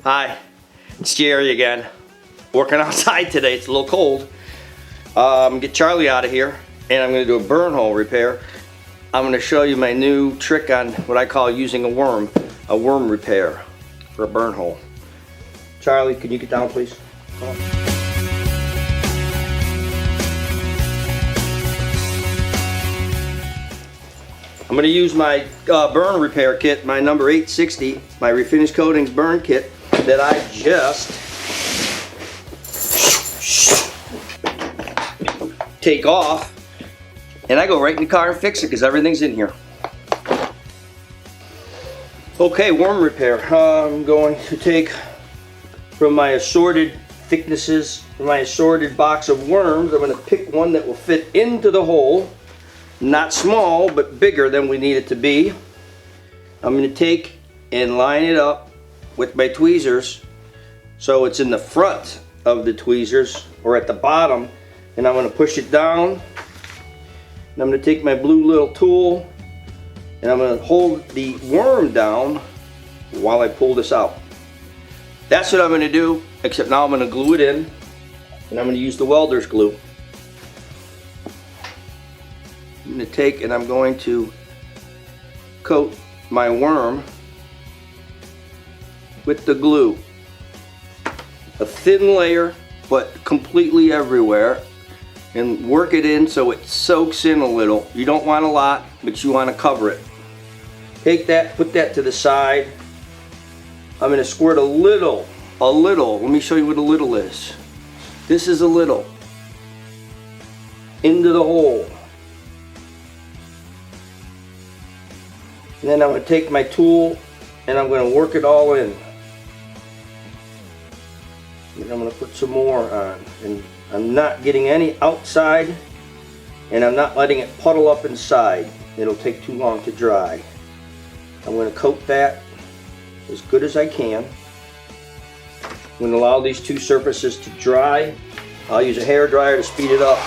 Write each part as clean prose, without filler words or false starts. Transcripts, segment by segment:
Hi, it's Jerry again. Working outside today, it's a little cold. Get Charlie out of here and I'm gonna do a burn hole repair. I'm gonna show you my new trick on what I call using a worm repair for a burn hole. Charlie, can you get down please? I'm going to use my burn repair kit, my number 860, my Refinish Coatings burn kit that I just take off, and I go right in the car and fix it because everything's in here. Okay, worm repair. I'm going to take from my assorted thicknesses, from my assorted box of worms, I'm going to pick one that will fit into the hole. Not small, but bigger than we need it to be. I'm going to take and line it up with my tweezers so it's in the front of the tweezers or at the bottom, and I'm going to push it down. And I'm going to take my blue little tool and I'm going to hold the worm down while I pull this out. That's what I'm going to do, except now I'm going to glue it in, and I'm going to use the welder's glue. I'm going to take and I'm going to coat my worm with the glue. A thin layer, but completely everywhere, and work it in so it soaks in a little. You don't want a lot, but you want to cover it. Take that, put that to the side. I'm going to squirt a little. Let me show you what a little is. This is a little into the hole. And then I'm going to take my tool and I'm going to work it all in. And I'm going to put some more on. And I'm not getting any outside, and I'm not letting it puddle up inside. It'll take too long to dry. I'm going to coat that as good as I can. I'm going to allow these two surfaces to dry. I'll use a hair dryer to speed it up.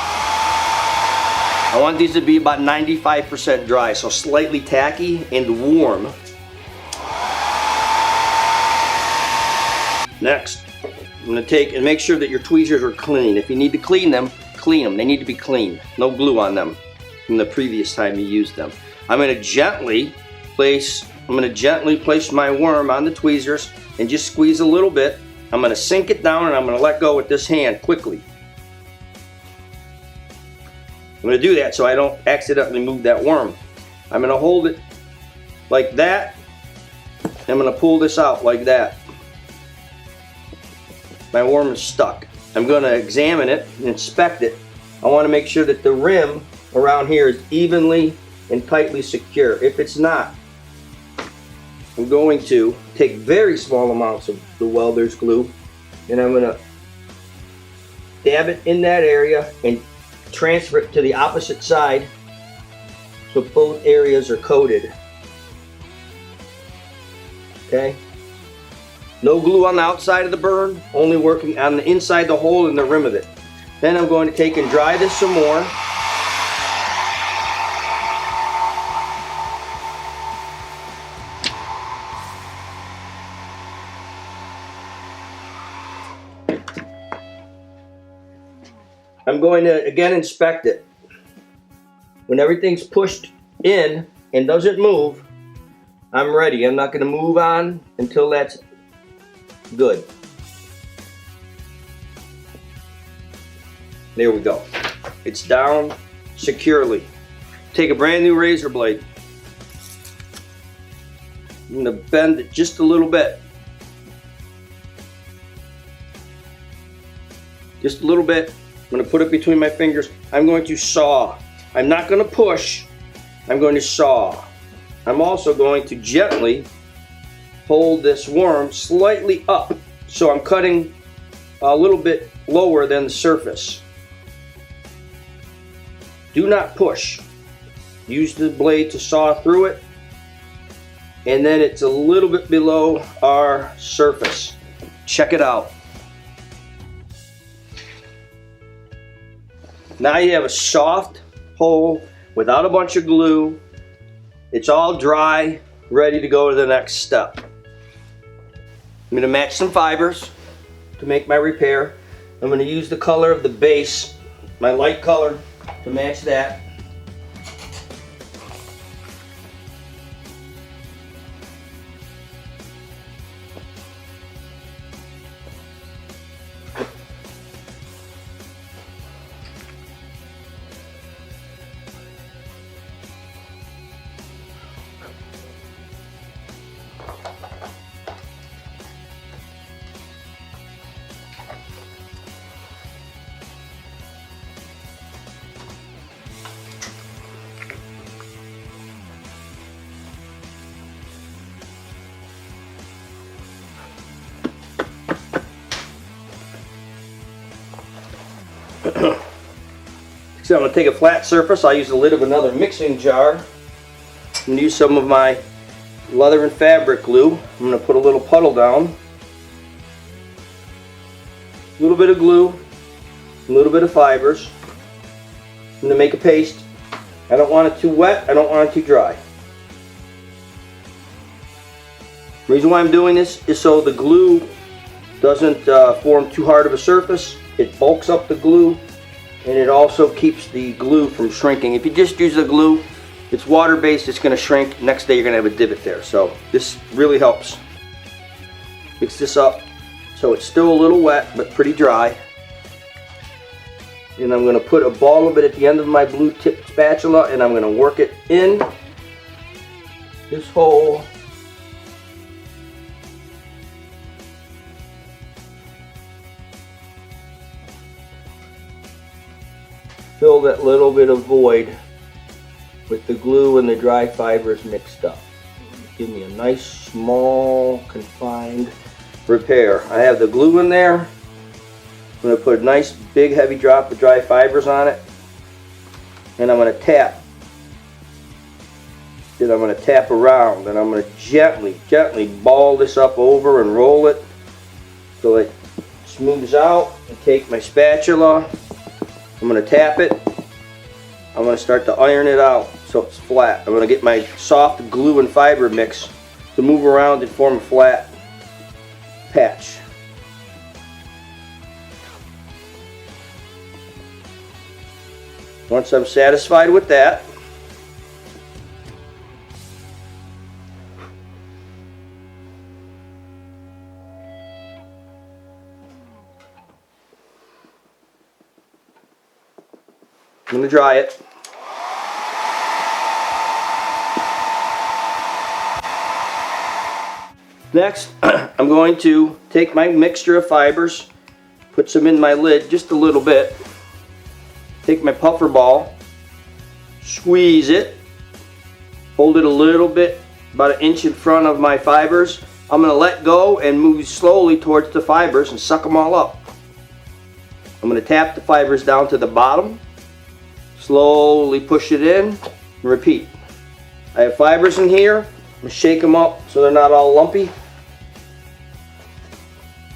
I want these to be about 95% dry, so slightly tacky and warm. Next, I'm going to take and make sure that your tweezers are clean. If you need to clean them, clean them. They need to be clean. No glue on them from the previous time you used them. I'm going to gently place my worm on the tweezers and just squeeze a little bit. I'm going to sink it down and I'm going to let go with this hand quickly. I'm going to do that so I don't accidentally move that worm. I'm going to hold it like that. I'm going to pull this out like that. My worm is stuck. I'm going to examine it and inspect it. I want to make sure that the rim around here is evenly and tightly secure. If it's not, I'm going to take very small amounts of the welder's glue and I'm going to dab it in that area and transfer it to the opposite side so both areas are coated. Okay? No glue on the outside of the burn, only working on the inside the hole and the rim of it. Then I'm going to take and dry this some more. I'm going to again inspect it. When everything's pushed in and doesn't move, I'm ready. I'm not going to move on until that's good. There we go. It's down securely. Take a brand new razor blade. I'm going to bend it just a little bit. Just a little bit. I'm going to put it between my fingers. I'm going to saw. I'm not going to push. I'm going to saw. I'm also going to gently hold this worm slightly up. So I'm cutting a little bit lower than the surface. Do not push. Use the blade to saw through it. And then it's a little bit below our surface. Check it out. Now you have a soft hole without a bunch of glue. It's all dry, ready to go to the next step. I'm going to match some fibers to make my repair. I'm going to use the color of the base, my light color, to match that. So I'm going to take a flat surface. I'll use the lid of another mixing jar. I'm going to use some of my leather and fabric glue. I'm going to put a little puddle down. A little bit of glue. A little bit of fibers. I'm going to make a paste. I don't want it too wet. I don't want it too dry. The reason why I'm doing this is so the glue doesn't form too hard of a surface. It bulks up the glue, and it also keeps the glue from shrinking. If you just use the glue, it's water-based, it's going to shrink. Next day you're going to have a divot there. So this really helps. Mix this up so it's still a little wet but pretty dry. And I'm going to put a ball of it at the end of my blue tip spatula, and I'm going to work it in this hole. Fill that little bit of void with the glue and the dry fibers mixed up. Give me a nice, small, confined repair. I have the glue in there. I'm going to put a nice, big, heavy drop of dry fibers on it. And I'm going to tap. Then I'm going to tap around. And I'm going to gently, gently ball this up over and roll it so it smooths out. And take my spatula. I'm going to tap it. I'm going to start to iron it out so it's flat. I'm going to get my soft glue and fiber mix to move around and form a flat patch. Once I'm satisfied with that, I'm going to dry it. Next, I'm going to take my mixture of fibers, put some in my lid just a little bit, take my puffer ball, squeeze it, hold it a little bit, about an inch in front of my fibers. I'm going to let go and move slowly towards the fibers and suck them all up. I'm going to tap the fibers down to the bottom. Slowly push it in and repeat. I have fibers in here. I'm going to shake them up so they're not all lumpy.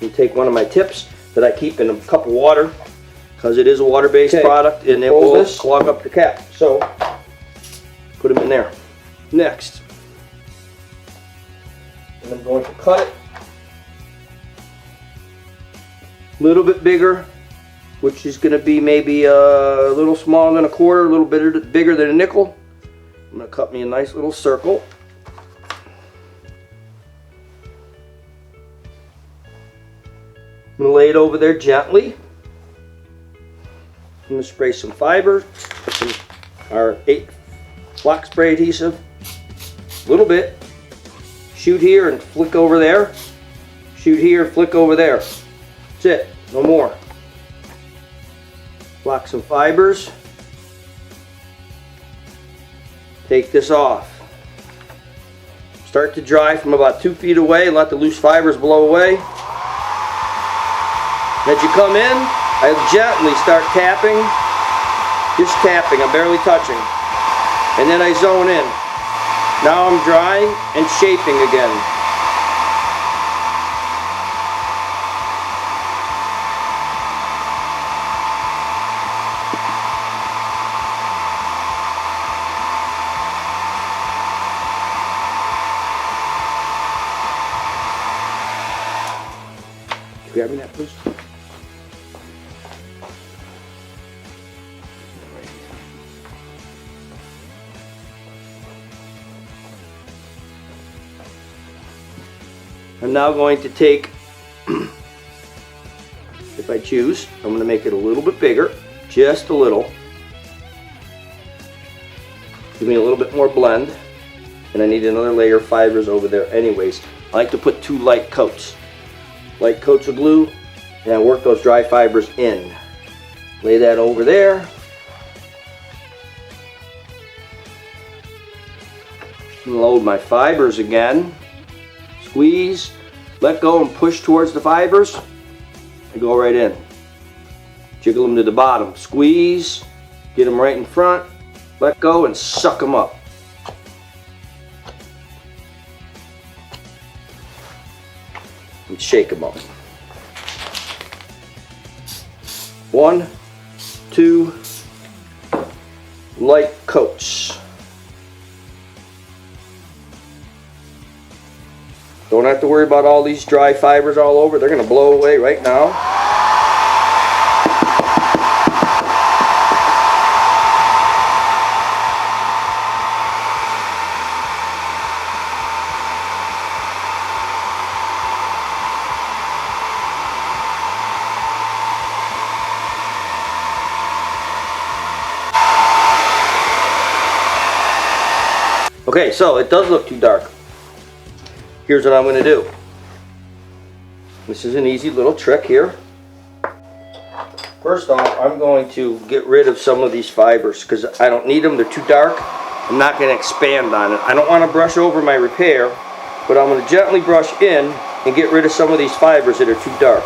And take one of my tips that I keep in a cup of water because it is a water-based product and it will clog up the cap. So put them in there. Next, and I'm going to cut it a little bit bigger, which is going to be maybe a little smaller than a quarter, a little bit bigger than a nickel. I'm going to cut me a nice little circle. I'm going to lay it over there gently. I'm going to spray some fiber, our 8 block spray adhesive, a little bit. Shoot here and flick over there. Shoot here, flick over there. That's it, no more. Block some fibers. Take this off. Start to dry from about 2 feet away. Let the loose fibers blow away. As you come in, I gently start tapping. Just tapping, I'm barely touching. And then I zone in. Now I'm drying and shaping again. grab me that, please? I'm now going to take, if I choose, I'm going to make it a little bit bigger, just a little. Give me a little bit more blend, and I need another layer of fibers over there anyways. I like to put 2 light coats. Light coats of glue, and I work those dry fibers in. Lay that over there. Load my fibers again. Squeeze, let go and push towards the fibers, and go right in. Jiggle them to the bottom. Squeeze, get them right in front, let go and suck them up. And shake them up. 1, 2, light coats. Don't have to worry about all these dry fibers all over. They're going to blow away right now. Okay, so it does look too dark. Here's what I'm going to do. This is an easy little trick here. First off, I'm going to get rid of some of these fibers because I don't need them. They're too dark. I'm not going to expand on it. I don't want to brush over my repair, but I'm going to gently brush in and get rid of some of these fibers that are too dark.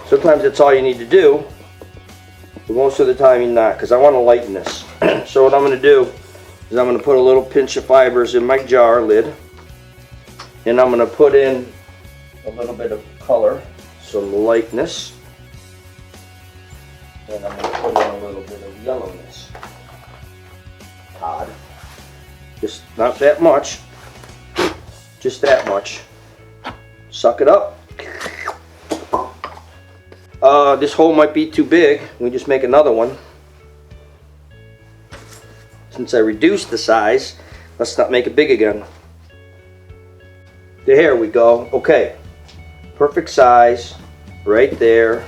Sometimes that's all you need to do, but most of the time you're not, because I want to lighten this. So what I'm going to do is I'm going to put a little pinch of fibers in my jar lid, and I'm going to put in a little bit of color, some lightness, and I'm going to put in a little bit of yellowness. Odd. Just not that much, just that much. Suck it up. This hole might be too big. We just make another one. Since I reduced the size, let's not make it big again. There we go. Okay. Perfect size. Right there.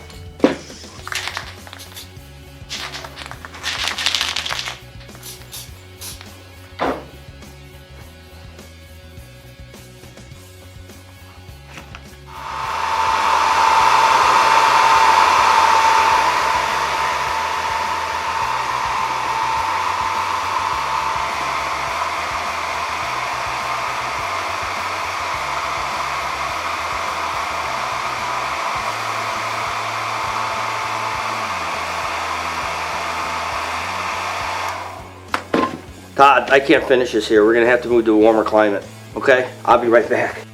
Todd, I can't finish this here. We're going to have to move to a warmer climate. Okay? I'll be right back.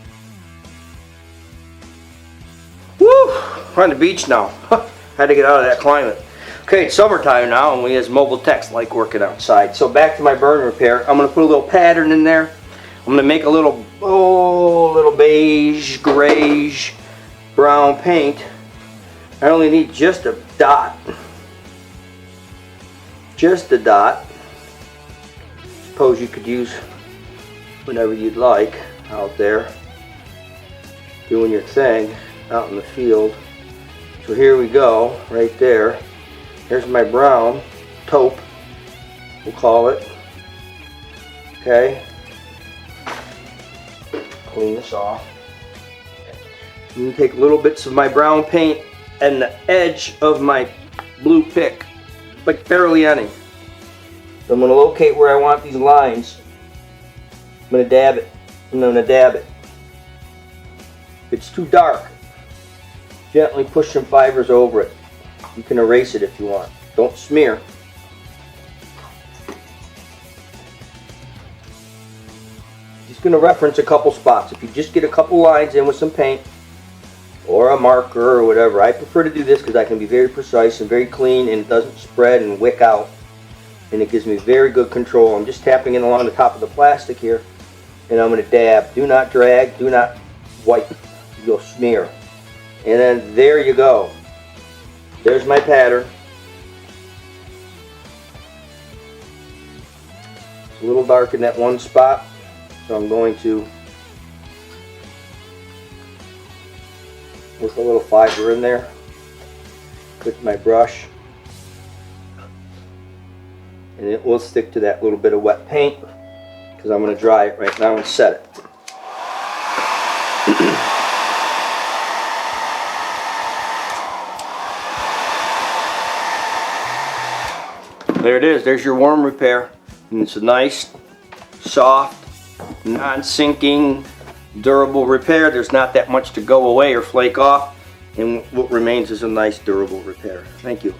Woo! We're on the beach now. Had to get out of that climate. Okay, it's summertime now, and we as mobile techs like working outside. So back to my burn repair. I'm going to put a little pattern in there. I'm going to make a little beige, grayish, brown paint. I only need just a dot. Just a dot. Suppose you could use whatever you'd like out there doing your thing out in the field. So here we go, right there. Here's my brown taupe, we'll call it. Okay, clean this off. I'm going to take little bits of my brown paint and the edge of my blue pick, like barely any. I'm going to locate where I want these lines. I'm going to dab it. I'm going to dab it. If it's too dark, gently push some fibers over it. You can erase it if you want. Don't smear. going to reference a couple spots. If you just get a couple lines in with some paint or a marker or whatever, I prefer to do this because I can be very precise and very clean, and it doesn't spread and wick out, and it gives me very good control. I'm just tapping in along the top of the plastic here, and I'm going to dab. Do not drag, do not wipe, you'll smear. And then there you go. There's my pattern. It's a little dark in that one spot, so I'm going to, with a little fiber in there, with my brush, and it will stick to that little bit of wet paint because I'm going to dry it right now and set it. There it is. There's your worm repair. And it's a nice, soft, non-sinking, durable repair. There's not that much to go away or flake off. And what remains is a nice, durable repair. Thank you.